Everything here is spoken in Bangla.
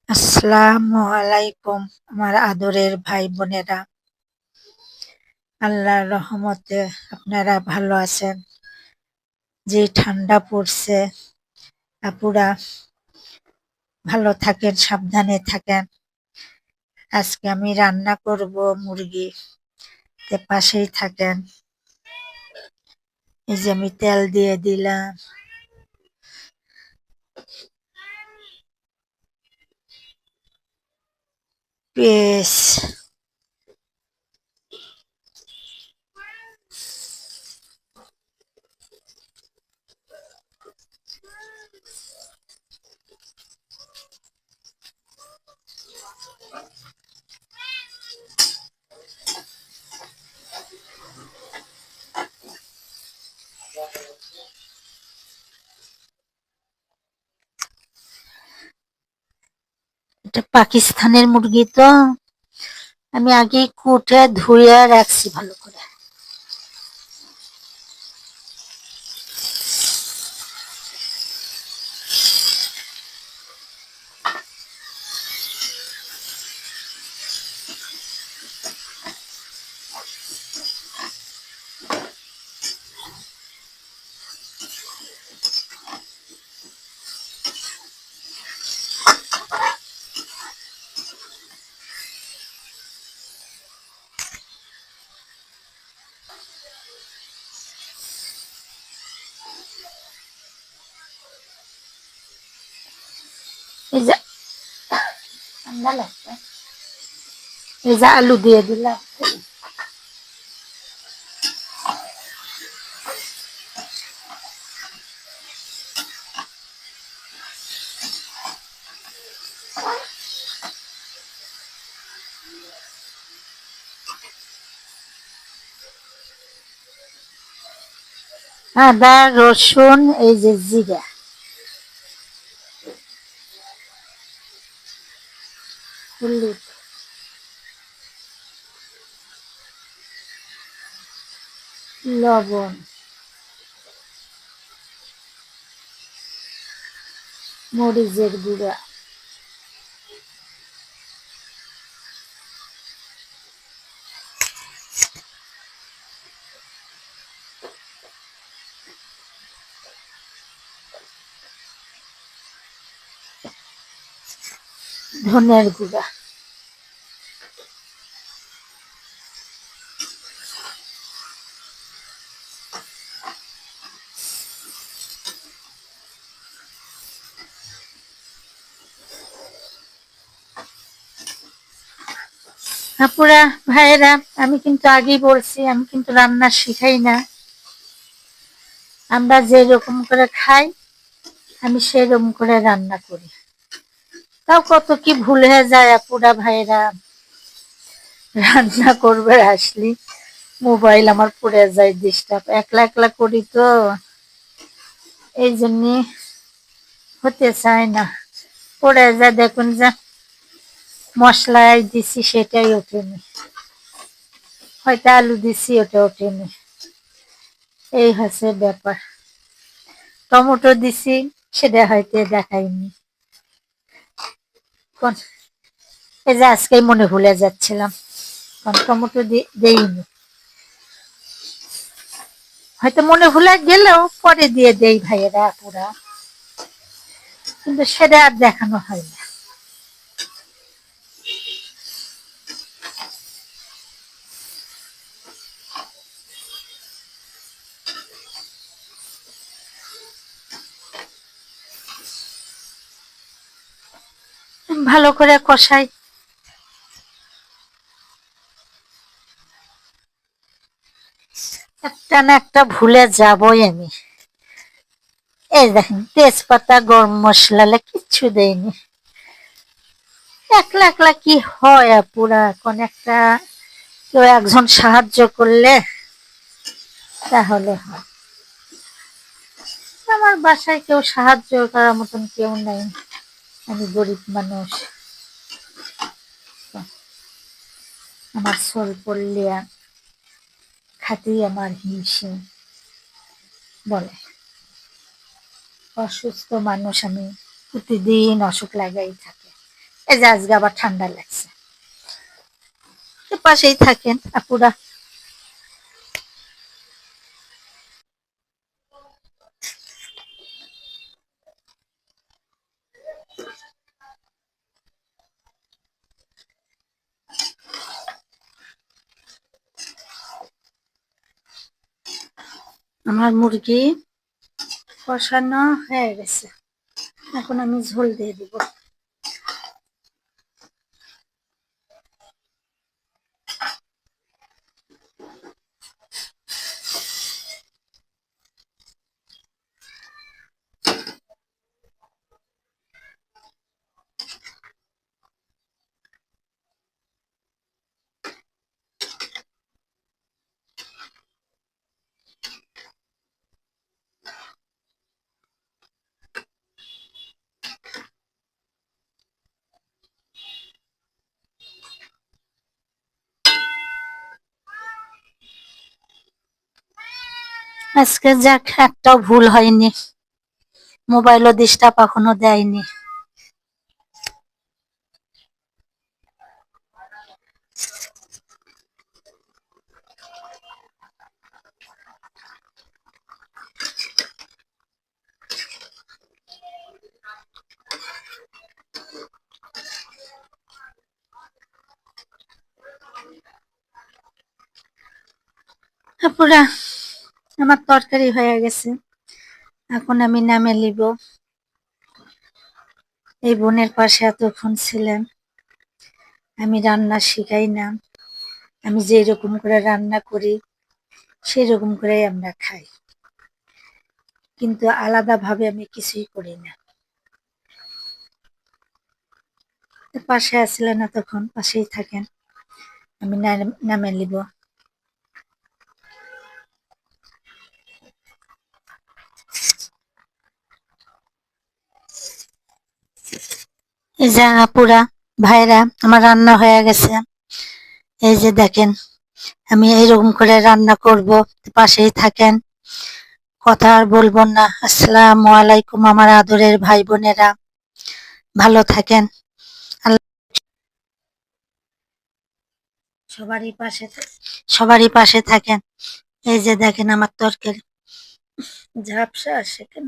আসসালামু আলাইকুম আমার আদরের ভাই বোনেরা। আল্লাহর রহমতে আপনারা ভালো আছেন। যে ঠান্ডা পড়ছে, আপুরা ভালো থাকেন, সাবধানে থাকেন। আজকে আমি রান্না করব মুরগি, পাশেই থাকেন। এই যে আমি তেল দিয়ে দিলাম, পেঁয়াজ, এটা পাকিস্তানের মুরগি তো আমি আগে কুটে ধুয়ে রাখছি ভালো করে। এই যে ঠান্ডা লাগছে, এই যে আলু দিয়ে দিলাম। আদা, রসুন, এই যে জিরা, হলুদ, লবণ, মরিচের গুঁড়া, ধনের গুঁড়া। আপুরা ভাইয়েরা, আমি কিন্তু আগেই বলছি আমি কিন্তু রান্না শিখাই না। আমরা যেরকম করে খাই আমি সেরকম করে রান্না করি। তাও কত কি ভুল হয়ে যায় আপুরা ভাইয়েরা। রান্না করবে আসলি মোবাইল আমার পড়ে যায়, ডিস্টার্ব। একলা একলা করি তো, এই জন্য হতে চায় না, পড়ে যায়। দেখুন যে মশলায় দিছি সেটাই ওঠেনি, হয়তো আলু দিছি ওটা ওঠেনি, এই হচ্ছে ব্যাপার। টমেটো দিছি সেটা হয়তো দেখাইনি। এই যে আজকেই মনে ভুলে যাচ্ছিলাম, কারণ টমেটো দেইনি। হয়তো মনে ভুলে গেলেও পরে দিয়ে দেই ভাইয়েরা আপুরা, কিন্তু সেটা আর দেখানো হয় না। ভালো করে কষাই। একটা না একটা ভুলে যাবই আমি। এই দেখেন তেজপাতা, গরম মশলা কিচ্ছু দেয়নি। একলা একলা কি হয় আপুরা, কোন একটা কেউ একজন সাহায্য করলে তাহলে হয়। আমার বাসায় কেউ সাহায্য করার মতন কেউ নেই, আমি গরিব মানুষ। আমার সোল পড়লিয়া খাতি আমার হিংসে বলে। অসুস্থ মানুষ আমি, প্রতিদিন অসুখ লাগাই থাকে। এই যে আজকে আবার ঠান্ডা লাগছে। পাশেই থাকেন আপুরা। আমার মুরগি কষানো হয়ে গেছে, এখন আমি ঝোল দিয়ে দিব। আজকে যাক একটাও ভুল হয়নি, মোবাইলও ডিস্টার্ব এখনো দেয়নি। পুরা আমার তরকারি হয়ে গেছে, এখন আমি নামে নিব। এই বোনের পাশে এতক্ষণ ছিলেন, আমি রান্না শিখাই না, আমি যে রকম করে রান্না করি সেই রকম করেই আমরা খাই, কিন্তু আলাদা ভাবে আমি কিছুই করি না। পাশে আসছিলেন এতক্ষণ, পাশেই থাকেন, আমি নামে নিব। এই যে আপুরা ভাইরা, আমার রান্না হয়ে গেছে। এই যে দেখেন, আমি এইরকম করে রান্না করব, পাশেই থাকেন, কথা আর বলবো না। আসসালামু আলাইকুম আমার আদরের ভাই বোনেরা, ভালো থাকেন। সবারই পাশে সবারই পাশে থাকেন। এই যে দেখেন আমার তরকারি ঝাপসা আসে কেন।